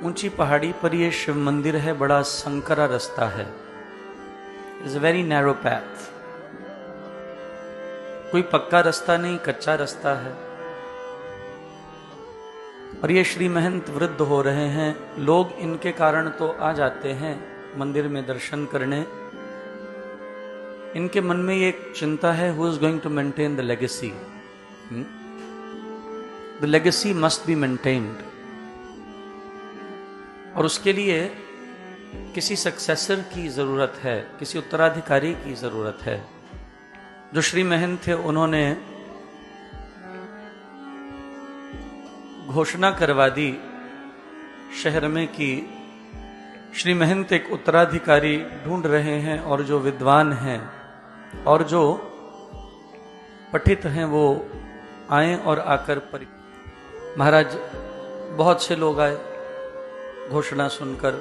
ऊंची पहाड़ी पर ये शिव मंदिर है, बड़ा संकरा रास्ता है, it's a very narrow path. कोई पक्का रास्ता नहीं, कच्चा रास्ता है। और ये श्री महंत वृद्ध हो रहे हैं, लोग इनके कारण तो आ जाते हैं मंदिर में दर्शन करने। इनके मन में ये एक चिंता है, who is going to maintain the legacy. The legacy must be maintained, और उसके लिए किसी सक्सेसर की जरूरत है, किसी उत्तराधिकारी की जरूरत है। जो श्री महंत थे उन्होंने घोषणा करवा दी शहर में कि श्री महंत एक उत्तराधिकारी ढूंढ रहे हैं, और जो विद्वान हैं और जो पठित हैं वो आए और आकर महाराज बहुत से लोग आए घोषणा सुनकर।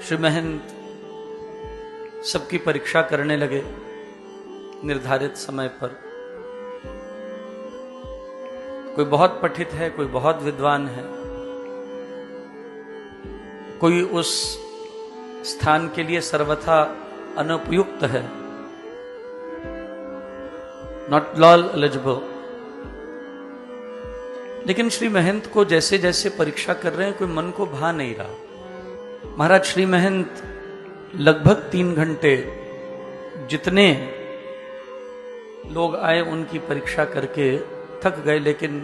श्री महंत सबकी परीक्षा करने लगे निर्धारित समय पर। कोई बहुत पठित है, कोई बहुत विद्वान है, कोई उस स्थान के लिए सर्वथा अनुपयुक्त है, नॉट लॉल एलिजिबल। लेकिन श्री महंत को जैसे जैसे परीक्षा कर रहे हैं, कोई मन को भा नहीं रहा। महाराज श्री महंत लगभग 3 घंटे जितने लोग आए उनकी परीक्षा करके थक गए, लेकिन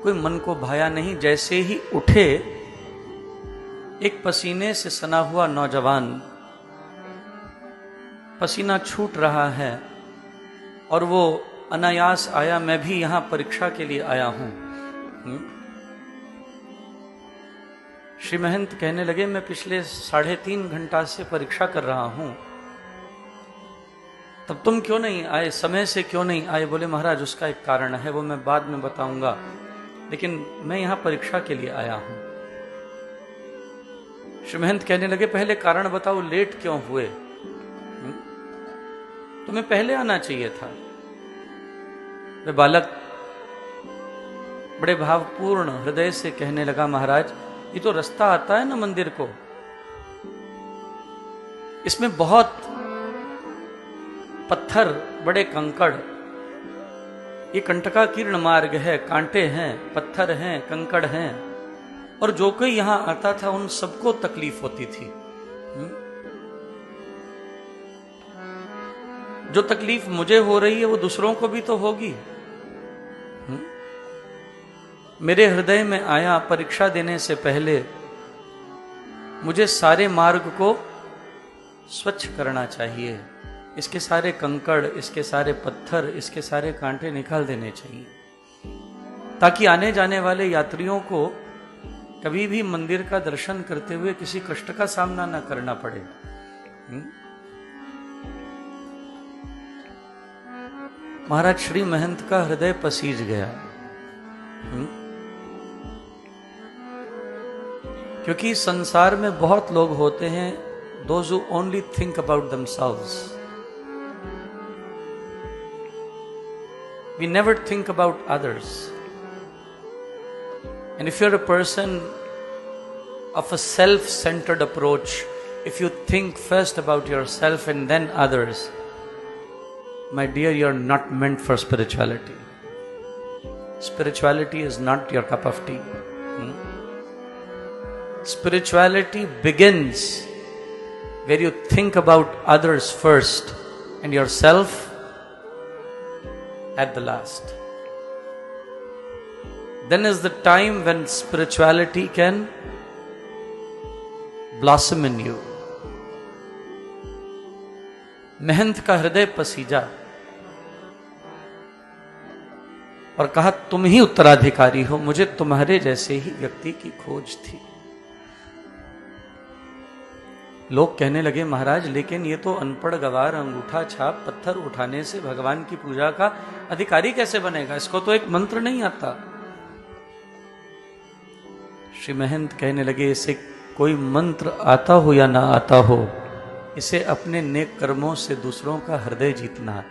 कोई मन को भाया नहीं। जैसे ही उठे, एक पसीने से सना हुआ नौजवान, पसीना छूट रहा है, और वो अनायास आया, मैं भी यहां परीक्षा के लिए आया हूं। श्री महंत कहने लगे, मैं पिछले 3.5 घंटा से परीक्षा कर रहा हूं, तब तुम क्यों नहीं आए, समय से क्यों नहीं आए? बोले महाराज उसका एक कारण है, वो मैं बाद में बताऊंगा, लेकिन मैं यहां परीक्षा के लिए आया हूं। श्री महंत कहने लगे, पहले कारण बताओ, लेट क्यों हुए? तुम्हें पहले आना चाहिए था। वे बालक बड़े भावपूर्ण हृदय से कहने लगा, महाराज ये तो रास्ता आता है ना मंदिर को, इसमें बहुत पत्थर, बड़े कंकड़, ये कंटकाकीर्ण मार्ग है, कांटे हैं, पत्थर हैं, कंकड़ हैं, और जो कोई यहां आता था उन सबको तकलीफ होती थी। जो तकलीफ मुझे हो रही है वो दूसरों को भी तो होगी। मेरे हृदय में आया, परीक्षा देने से पहले मुझे सारे मार्ग को स्वच्छ करना चाहिए, इसके सारे कंकड़, इसके सारे पत्थर, इसके सारे कांटे निकाल देने चाहिए, ताकि आने जाने वाले यात्रियों को कभी भी मंदिर का दर्शन करते हुए किसी कष्ट का सामना न करना पड़े। महाराज श्री महंत का हृदय पसीज गया, क्योंकि संसार में बहुत लोग होते हैं, those who only think about themselves. We never think about others. And if you're a person of a self-centered approach, if you think first about yourself and then others, my dear, you're not meant for spirituality. Spirituality is not your cup of tea. Spirituality begins where you think about others first and yourself at the last. Then is the time when spirituality can blossom in you. महंत का हृदय पसीजा और कहा, तुम ही उत्तराधिकारी हो, मुझे तुम्हारे जैसे ही व्यक्ति की खोज थी। लोग कहने लगे, महाराज लेकिन ये तो अनपढ़ गवार, अंगूठा छाप, पत्थर उठाने से भगवान की पूजा का अधिकारी कैसे बनेगा? इसको तो एक मंत्र नहीं आता। श्री महंत कहने लगे, इसे कोई मंत्र आता हो या ना आता हो, इसे अपने नेक कर्मों से दूसरों का हृदय जीतना